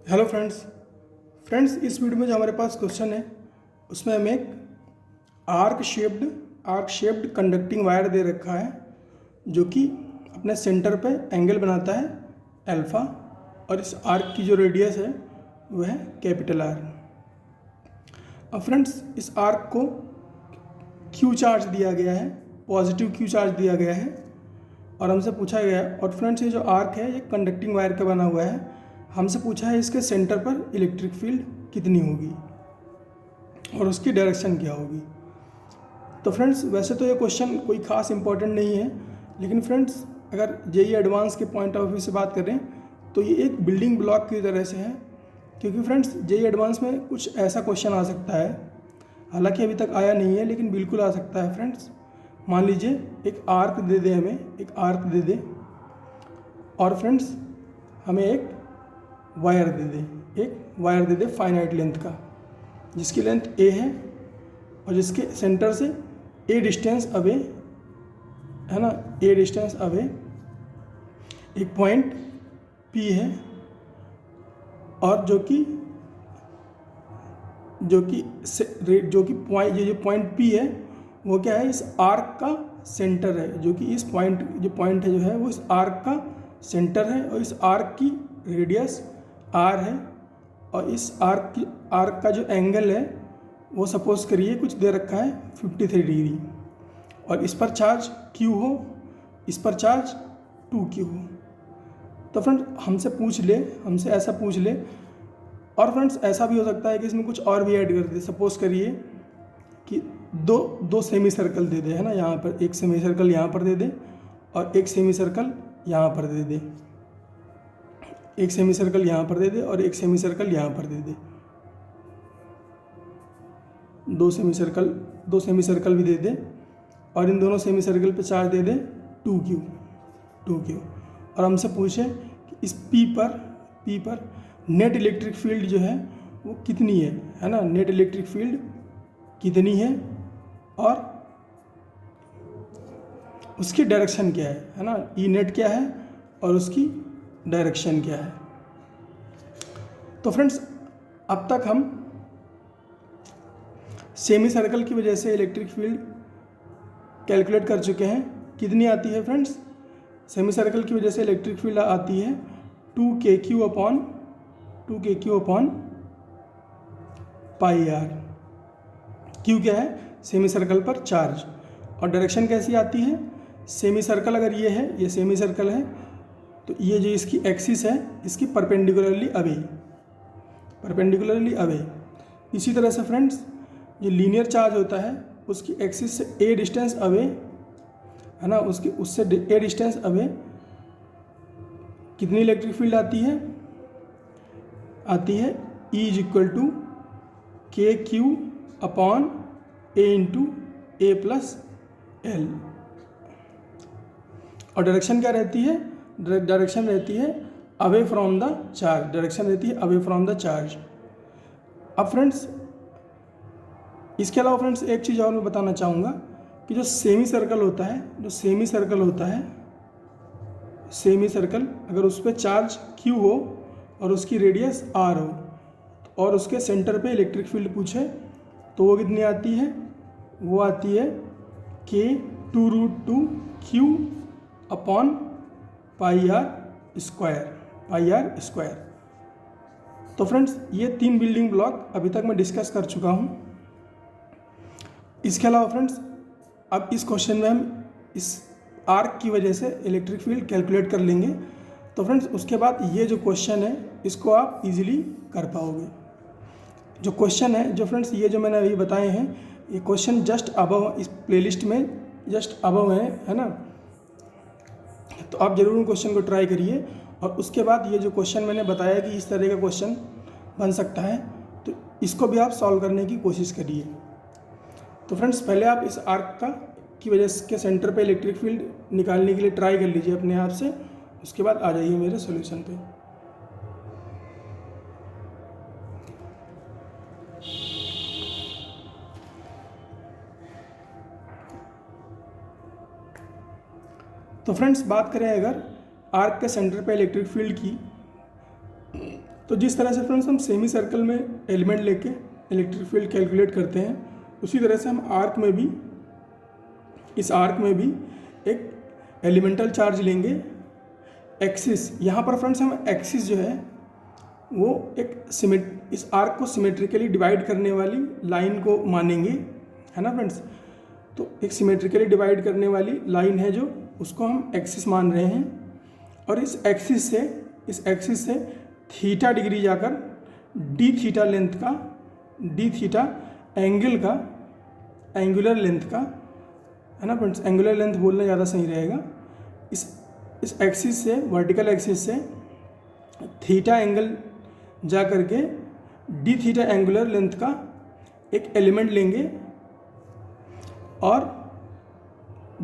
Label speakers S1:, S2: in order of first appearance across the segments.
S1: Hello friends इस video में जो हमारे पास क्वेश्चन है उसमें हमें एक आर्क शेप्ड कंडक्टिंग वायर दे रखा है जो कि अपने सेंटर पे एंगल बनाता है अल्फ़ा और इस आर्क की जो रेडियस है वह है कैपिटल आर। अब फ्रेंड्स इस आर्क को क्यू चार्ज दिया गया है, पॉजिटिव क्यू चार्ज दिया गया है और हमसे पूछा गया है। और फ्रेंड्स ये जो आर्क है ये कंडक्टिंग वायर का बना हुआ है। हमसे पूछा है इसके सेंटर पर इलेक्ट्रिक फील्ड कितनी होगी और उसकी डायरेक्शन क्या होगी। तो फ्रेंड्स वैसे तो ये क्वेश्चन कोई ख़ास इंपॉर्टेंट नहीं है, लेकिन फ्रेंड्स अगर जेईई एडवांस के पॉइंट ऑफ व्यू से बात करें तो ये एक बिल्डिंग ब्लॉक की तरह से है, क्योंकि फ्रेंड्स जेईई एडवांस में कुछ ऐसा क्वेश्चन आ सकता है, हालांकि अभी तक आया नहीं है लेकिन बिल्कुल आ सकता है। फ्रेंड्स मान लीजिए एक आर्क दे दे, हमें एक आर्क दे दे और फ्रेंड्स हमें एक वायर दे दे फाइनाइट लेंथ का, जिसकी लेंथ ए है और जिसके सेंटर से ए डिस्टेंस अवे है ना, ए डिस्टेंस अवे एक पॉइंट पी है और जो कि पॉइंट, ये जो पॉइंट पी है वो क्या है, इस आर्क का सेंटर है, जो कि इस पॉइंट है जो है वो इस आर्क का सेंटर है और इस आर्क की रेडियस आर है और इस आर्क का जो एंगल है वो सपोज करिए कुछ दे रखा है 53 डिग्री और इस पर चार्ज Q हो, इस पर चार्ज 2Q हो। तो फ्रेंड्स हमसे ऐसा पूछ ले। और फ्रेंड्स ऐसा भी हो सकता है कि इसमें कुछ और भी ऐड कर दे, सपोज करिए कि दो सेमी सर्कल दे दे, है ना, यहाँ पर एक सेमी सर्कल यहाँ पर दे दे और एक सेमी सर्कल यहाँ पर दे दे, एक सेमी सर्कल यहाँ पर दे दे और एक सेमी सर्कल यहाँ पर दे दे, दो सेमी सर्कल भी दे दे और इन दोनों सेमी सर्कल पे चार्ज दे दे 2Q। और हमसे पूछे कि इस P पर नेट इलेक्ट्रिक फील्ड जो है वो कितनी है ना, नेट इलेक्ट्रिक फील्ड कितनी है और उसकी डायरेक्शन क्या है ना, ई नेट क्या है और उसकी डायरेक्शन क्या है। तो फ्रेंड्स अब तक हम सेमी सर्कल की वजह से इलेक्ट्रिक फील्ड कैलकुलेट कर चुके हैं। कितनी आती है फ्रेंड्स, सेमी सर्कल की वजह से इलेक्ट्रिक फील्ड आती है 2KQ upon pi are. Q क्या है, सेमी सर्कल पर चार्ज। और डायरेक्शन कैसी आती है, सेमी सर्कल अगर ये है, ये सेमी सर्कल है तो ये जो इसकी एक्सिस है इसकी परपेंडिकुलरली अवे। इसी तरह से फ्रेंड्स ये लीनियर चार्ज होता है उसकी एक्सिस से ए डिस्टेंस अवे, है ना, उससे ए डिस्टेंस अवे कितनी इलेक्ट्रिक फील्ड आती है E is equal to KQ upon A into A plus L। और डायरेक्शन क्या रहती है, डायरेक्शन रहती है अवे फ्रॉम द चार्ज, अब फ्रेंड्स इसके अलावा फ्रेंड्स एक चीज़ और मैं बताना चाहूँगा कि जो सेमी सर्कल अगर उस पर चार्ज Q हो और उसकी रेडियस R हो और उसके सेंटर पे इलेक्ट्रिक फील्ड पूछे तो वो कितनी आती है, वो आती है K2√2Q upon pi r square. तो फ्रेंड्स ये 3 बिल्डिंग ब्लॉक अभी तक मैं डिस्कस कर चुका हूँ। इसके अलावा फ्रेंड्स अब इस क्वेश्चन में हम इस आर्क की वजह से इलेक्ट्रिक फील्ड कैलकुलेट कर लेंगे। तो फ्रेंड्स उसके बाद ये जो क्वेश्चन है इसको आप इजीली कर पाओगे। जो क्वेश्चन है जो फ्रेंड्स ये जो मैंने अभी बताए हैं ये क्वेश्चन जस्ट अबव इस प्लेलिस्ट में जस्ट अबव है ना, तो आप ज़रूर उन क्वेश्चन को ट्राई करिए। और उसके बाद ये जो क्वेश्चन मैंने बताया कि इस तरह का क्वेश्चन बन सकता है तो इसको भी आप सॉल्व करने की कोशिश करिए। तो फ्रेंड्स पहले आप इस आर्क की वजह के सेंटर पे इलेक्ट्रिक फील्ड निकालने के लिए ट्राई कर लीजिए अपने आप से, उसके बाद आ जाइए मेरे सॉल्यूशन पे। तो फ्रेंड्स बात करें अगर आर्क के सेंटर पे इलेक्ट्रिक फील्ड की, तो जिस तरह से फ्रेंड्स हम सेमी सर्कल में एलिमेंट लेके इलेक्ट्रिक फील्ड कैलकुलेट करते हैं, उसी तरह से हम आर्क में भी, इस आर्क में भी एक एलिमेंटल चार्ज लेंगे। एक्सिस, यहाँ पर फ्रेंड्स हम एक्सिस जो है वो एक इस आर्क को सिमेट्रिकली डिवाइड करने वाली लाइन को मानेंगे, है ना फ्रेंड्स। तो एक सिमेट्रिकली डिवाइड करने वाली लाइन है जो, उसको हम एक्सिस मान रहे हैं। और इस एक्सिस से थीटा डिग्री जाकर डी थीटा लेंथ का, डी थीटा एंगल का, एंगुलर लेंथ का, है ना फ्रेंड्स, एंगुलर लेंथ बोलना ज़्यादा सही रहेगा। इस एक्सिस से, वर्टिकल एक्सिस से थीटा एंगल जा करके डी थीटा एंगुलर लेंथ का एक एलिमेंट लेंगे और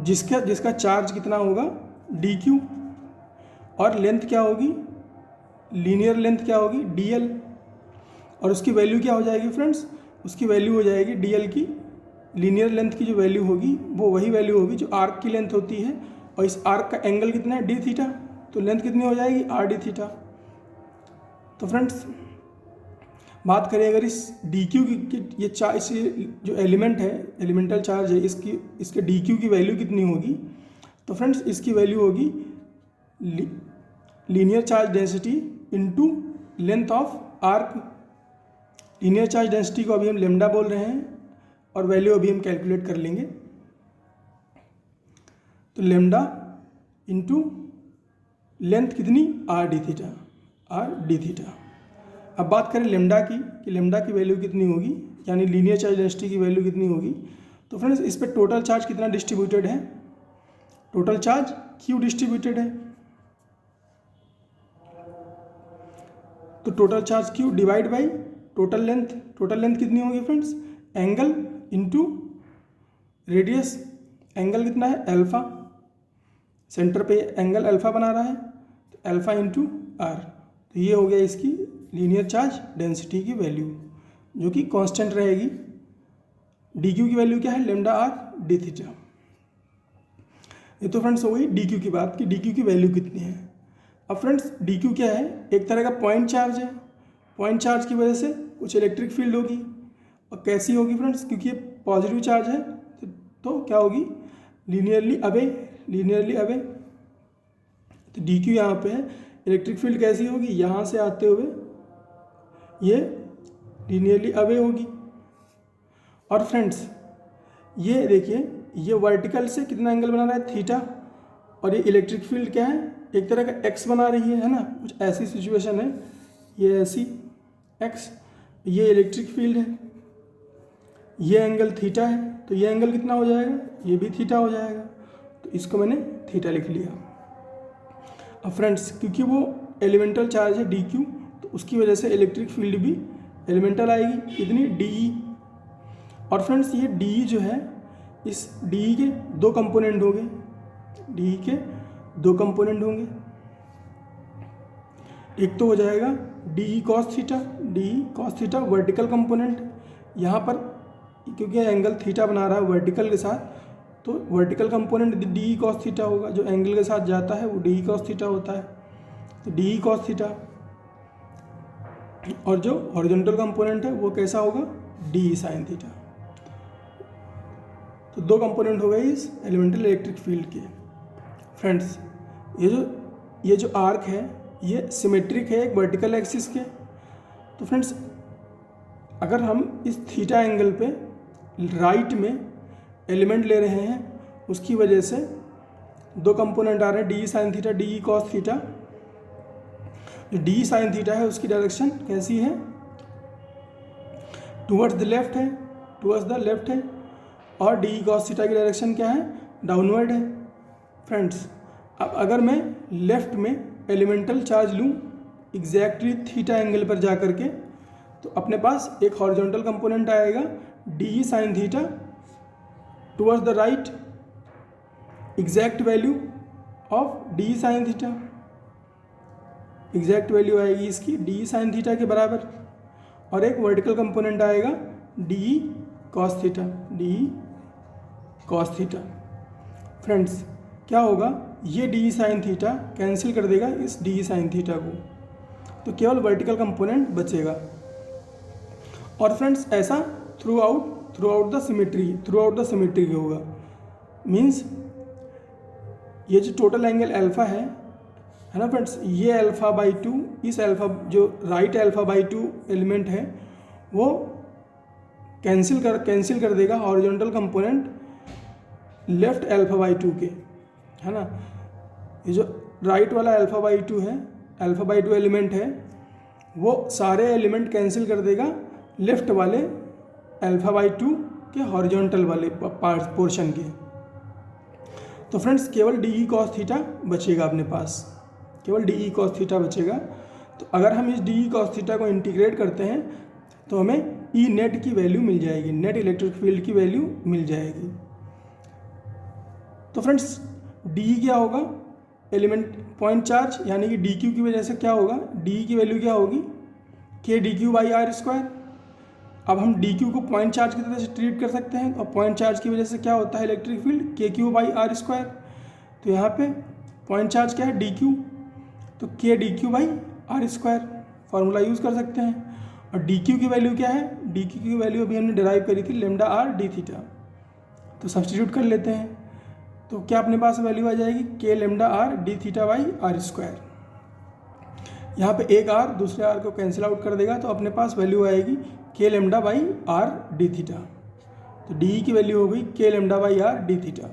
S1: जिसका चार्ज कितना होगा डी क्यू, और लेंथ क्या होगी, लीनियर लेंथ क्या होगी डी एल, और उसकी वैल्यू क्या हो जाएगी फ्रेंड्स, उसकी वैल्यू हो जाएगी डी एल की, लीनियर लेंथ की जो वैल्यू होगी वो वही वैल्यू होगी जो आर्क की लेंथ होती है, और इस आर्क का एंगल कितना है डी थीटा, तो लेंथ कितनी हो जाएगी आर डी थीटा। तो फ्रेंड्स बात करें अगर इस डी क्यू की, ये जो एलिमेंट है, एलिमेंटल चार्ज है, इसके डी क्यू की वैल्यू कितनी होगी, तो फ्रेंड्स इसकी वैल्यू होगी linear charge density into length of arc. Linear charge density को अभी हम लेमडा बोल रहे हैं और वैल्यू अभी हम कैलकुलेट कर लेंगे। तो लेमडा इनटू लेंथ कितनी are d theta, are d theta. अब बात करें लेमडा की कि लेमडा की वैल्यू कितनी होगी, यानी लीनियर चार्ज डेंसिटी की वैल्यू कितनी होगी। तो फ्रेंड्स इस पर टोटल चार्ज कितना डिस्ट्रीब्यूटेड है, टोटल चार्ज क्यू डिस्ट्रीब्यूटेड है, तो total charge Q divide by total length. Total length कितनी होगी friends, angle into radius. Angle कितना है अल्फा, सेंटर पे एंगल अल्फा बना रहा है, तो अल्फा इंटू आर। तो ये हो गया इसकी लीनियर चार्ज डेंसिटी की वैल्यू, जो कि कांस्टेंट रहेगी। डी क्यू की वैल्यू क्या है, लेमडा आर डी थीटा। ये तो फ्रेंड्स हो गई डी क्यू की बात कि डी क्यू की वैल्यू कितनी है। अब फ्रेंड्स डी क्यू क्या है, एक तरह का पॉइंट चार्ज है। पॉइंट चार्ज की वजह से कुछ इलेक्ट्रिक फील्ड होगी, और कैसी होगी फ्रेंड्स, क्योंकि ये पॉजिटिव चार्ज है तो क्या होगी, लीनियरली अवे, लीनियरली अवे। तो डी क्यू यहाँ पे है, इलेक्ट्रिक फील्ड कैसी होगी, यहाँ से आते हुए ये लीनियरली अवे होगी। और फ्रेंड्स ये देखिए, ये वर्टिकल से कितना एंगल बना रहा है थीटा, और ये इलेक्ट्रिक फील्ड क्या है, एक तरह का एक्स बना रही है ना, कुछ ऐसी सिचुएशन है, ये ऐसी एक्स, ये इलेक्ट्रिक फील्ड है, ये एंगल थीटा है, तो ये एंगल कितना हो जाएगा, ये भी थीटा हो जाएगा, तो इसको मैंने थीटा लिख लिया। अब फ्रेंड्स क्योंकि वो एलिमेंटल चार्ज है डी क्यू, तो उसकी वजह से इलेक्ट्रिक फील्ड भी एलिमेंटल आएगी, कितनी डी ई। और फ्रेंड्स ये डी ई जो है, इस डी ई के दो कंपोनेंट होंगे, डी ई के दो कंपोनेंट होंगे। एक तो हो जाएगा D E cos theta, D E cos theta vertical component, यहाँ पर क्योंकि एंगल थीटा बना रहा है वर्टिकल के साथ, तो vertical component D E cos theta होगा, जो एंगल के साथ जाता है वो डी ई कॉस थीटा होता है, तो डी ई कॉस थीटा। और जो हॉरिजॉन्टल कंपोनेंट है वो कैसा होगा, डी ई साइन थीटा। तो दो कंपोनेंट हो गए इस एलिमेंटल इलेक्ट्रिक फील्ड के। फ्रेंड्स ये जो आर्क है ये सिमेट्रिक है एक वर्टिकल एक्सिस के। तो फ्रेंड्स अगर हम इस थीटा एंगल पे राइट में एलिमेंट ले रहे हैं, उसकी वजह से दो कंपोनेंट आ रहे हैं, D sine theta, D cos theta. जो डी साइन थीटा है उसकी डायरेक्शन कैसी है, टुवर्ड्स द लेफ्ट है, टुवर्ड्स द लेफ्ट है, और डी कॉस थीटा की डायरेक्शन क्या है, डाउनवर्ड है। फ्रेंड्स अब अगर मैं लेफ्ट में एलिमेंटल चार्ज लूँ एग्जैक्टली थीटा एंगल पर जा करके, तो अपने पास एक हॉरिजॉन्टल कंपोनेंट आएगा D sine theta, towards the right exact value of D sine theta, exact value आएगी इसकी डी साइन थीटा के बराबर, और एक वर्टिकल कंपोनेंट आएगा D cos theta, D cos theta. Friends क्या होगा, ये डी साइन थीटा कैंसिल कर देगा इस डी साइन थीटा को, तो केवल वर्टिकल कंपोनेंट बचेगा। और फ्रेंड्स ऐसा थ्रू आउट द सिमेट्री होगा। मीन्स ये जो टोटल एंगल अल्फा है ना फ्रेंड्स, ये अल्फा बाई 2, इस अल्फा जो राइट अल्फा बाई 2 एलिमेंट है वो कैंसिल कर देगा horizontal component left alpha by 2 के, है ना। ये जो राइट वाला अल्फा बाई 2 है, अल्फा बाई 2 एलिमेंट है, वो सारे एलिमेंट कैंसिल कर देगा लेफ्ट वाले अल्फा बाई 2 के हॉरिजॉन्टल वाले पोर्शन के। तो फ्रेंड्स केवल डी ई कॉस थीटा बचेगा अपने पास, केवल डी ई कॉस थीटा बचेगा। तो अगर हम इस डी ई कॉस थीटा को इंटीग्रेट करते हैं तो हमें ई नेट की वैल्यू मिल जाएगी, नेट इलेक्ट्रिक फील्ड की वैल्यू मिल जाएगी। तो फ्रेंड्स डी ई क्या होगा, एलिमेंट पॉइंट चार्ज यानी कि डी क्यू की वजह से क्या होगा, डी ई की वैल्यू क्या होगी, k d q by r square. अब हम डी क्यू को पॉइंट चार्ज की तरह से ट्रीट कर सकते हैं, और पॉइंट चार्ज की वजह से क्या होता है इलेक्ट्रिक फील्ड, के क्यू बाई आर स्क्वायर। तो यहाँ पे पॉइंट चार्ज क्या है, डी क्यू, तो k d q by r square formula use कर सकते हैं। और डी क्यू की वैल्यू क्या है, डी क्यू की वैल्यू अभी हमने डिराइव करी थी लेमडा आर डी थीटा, तो सब्सटीट्यूट कर लेते हैं। तो क्या अपने पास वैल्यू आ जाएगी, k lambda r d theta by r square. यहाँ पे एक आर दूसरे आर को कैंसिल आउट कर देगा, तो अपने पास वैल्यू आएगी के lambda by r d theta. तो डी की वैल्यू हो गई के lambda by r d theta.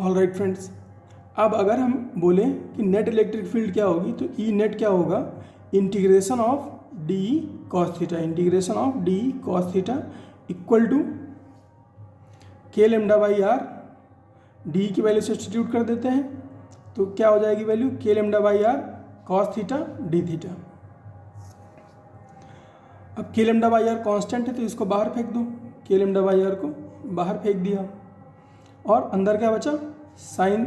S1: All right friends, अब अगर हम बोलें कि नेट इलेक्ट्रिक फील्ड क्या होगी, तो ई नेट क्या होगा, integration of d cos theta, integration of d cos theta equal to k lambda by r, d की वैल्यू सब्स्टिट्यूट कर देते हैं, तो क्या हो जाएगी value, k lambda by r cos theta d theta. अब k lambda by are constant है तो इसको बाहर फेंक दो, के लेमडा बाई आर को बाहर फेंक दिया, और अंदर क्या बचा, साइन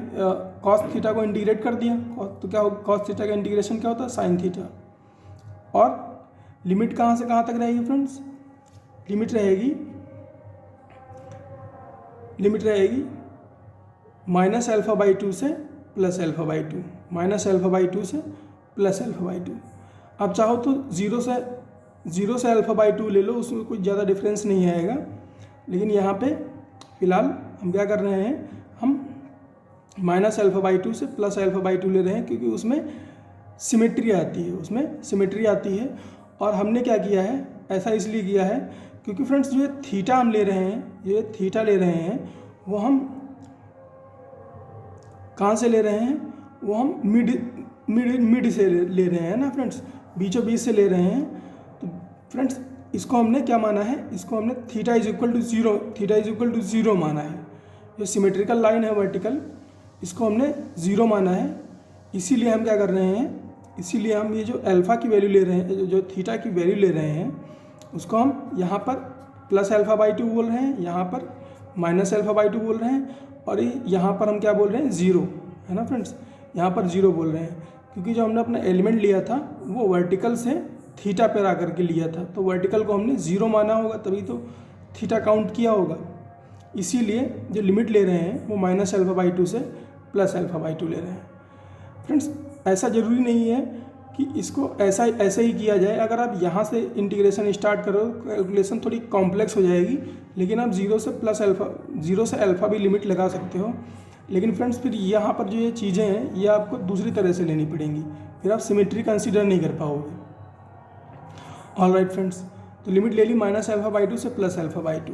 S1: कॉस थीटा को इंटीग्रेट कर दिया, तो क्या होगा, कॉस थीटा का इंटीग्रेशन क्या होता है, साइन थीटा। और लिमिट कहाँ से कहाँ तक रहेगी फ्रेंड्स, लिमिट रहेगी माइनस अल्फा बाई 2 से plus alpha by 2, minus alpha by 2 से प्लस अल्फा बाई 2। अब चाहो तो जीरो से अल्फा बाई 2 ले लो, उसमें कुछ ज़्यादा डिफरेंस नहीं आएगा। लेकिन यहाँ पे फिलहाल हम क्या कर रहे हैं, हम माइनस अल्फा बाई 2 से प्लस अल्फा बाई 2 ले रहे हैं, क्योंकि उसमें सिमेट्री आती है। और हमने क्या किया है, ऐसा इसलिए किया है क्योंकि फ्रेंड्स जो थीटा हम ले रहे हैं, ये थीटा ले रहे हैं, वो हम कहाँ से ले रहे हैं, वो हम मिड से ले रहे हैं ना फ्रेंड्स, बीचों बीच से ले रहे हैं। तो फ्रेंड्स इसको हमने क्या माना है, इसको हमने theta is equal to zero माना है। जो सिमेट्रिकल लाइन है वर्टिकल, इसको हमने ज़ीरो माना है। इसीलिए हम क्या कर रहे हैं, इसीलिए हम ये जो अल्फ़ा की वैल्यू ले रहे हैं, जो थीटा की वैल्यू ले रहे हैं, उसको हम यहाँ पर प्लस अल्फ़ा बाई 2 बोल रहे हैं, यहाँ पर माइनस अल्फ़ा बाई 2 बोल रहे हैं, और यहाँ पर हम क्या बोल रहे हैं, ज़ीरो, है ना फ्रेंड्स, यहाँ पर ज़ीरो बोल रहे हैं। क्योंकि जो हमने अपना एलिमेंट लिया था वो वर्टिकल से थीटा पर आकर के लिया था, तो वर्टिकल को हमने ज़ीरो माना होगा, तभी तो थीटा काउंट किया होगा। इसीलिए जो लिमिट ले रहे हैं वो माइनस अल्फ़ा बाई 2 से प्लस अल्फ़ा बाई 2 ले रहे हैं। फ्रेंड्स ऐसा ज़रूरी नहीं है कि इसको ऐसे ही किया जाए। अगर आप यहाँ से इंटीग्रेशन स्टार्ट करो, कैलकुलेशन थोड़ी कॉम्प्लेक्स हो जाएगी, लेकिन आप ज़ीरो से अल्फ़ा भी लिमिट लगा सकते हो। लेकिन फ्रेंड्स फिर यहाँ पर जो ये चीज़ें हैं ये आपको दूसरी तरह से लेनी पड़ेंगी, फिर आप सिमेट्री कंसीडर नहीं कर पाओगे। ऑल राइट फ्रेंड्स, तो लिमिट ले ली माइनस अल्फ़ा बाई 2 से प्लस अल्फ़ा बाई 2।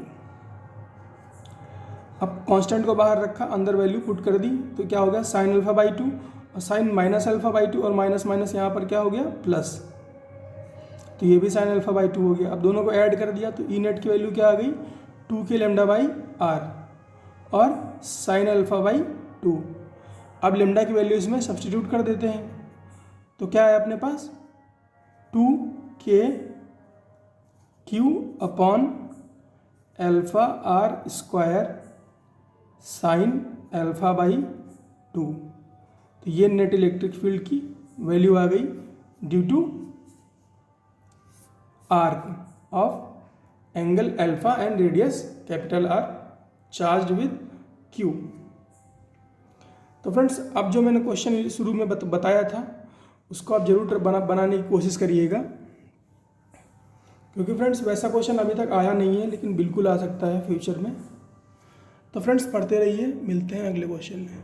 S1: अब कांस्टेंट को बाहर रखा, अंदर वैल्यू पुट कर दी, तो क्या हो गया, साइन अल्फ़ा बाई 2 और साइन माइनस अल्फ़ा बाई 2, और माइनस माइनस यहाँ पर क्या हो गया, प्लस, तो ये भी साइन अल्फ़ा बाई 2 हो गया। अब दोनों को ऐड कर दिया तो ई नेट की वैल्यू क्या आ गई, 2 के लेमडा बाई आर और साइन अल्फ़ा बाई 2। अब लेमडा की वैल्यू इसमें सब्स्टिट्यूट कर देते हैं, तो क्या है अपने पास, 2 k q upon alpha r square sine alpha by 2। तो ये नेट इलेक्ट्रिक फील्ड की वैल्यू आ गई due to arc of angle alpha and radius capital r charged with q. तो फ्रेंड्स अब जो मैंने क्वेश्चन शुरू में बताया था उसको आप ज़रूर बनाने की कोशिश करिएगा, क्योंकि फ्रेंड्स वैसा क्वेश्चन अभी तक आया नहीं है, लेकिन बिल्कुल आ सकता है फ्यूचर में। तो फ्रेंड्स पढ़ते रहिए, मिलते हैं अगले क्वेश्चन में।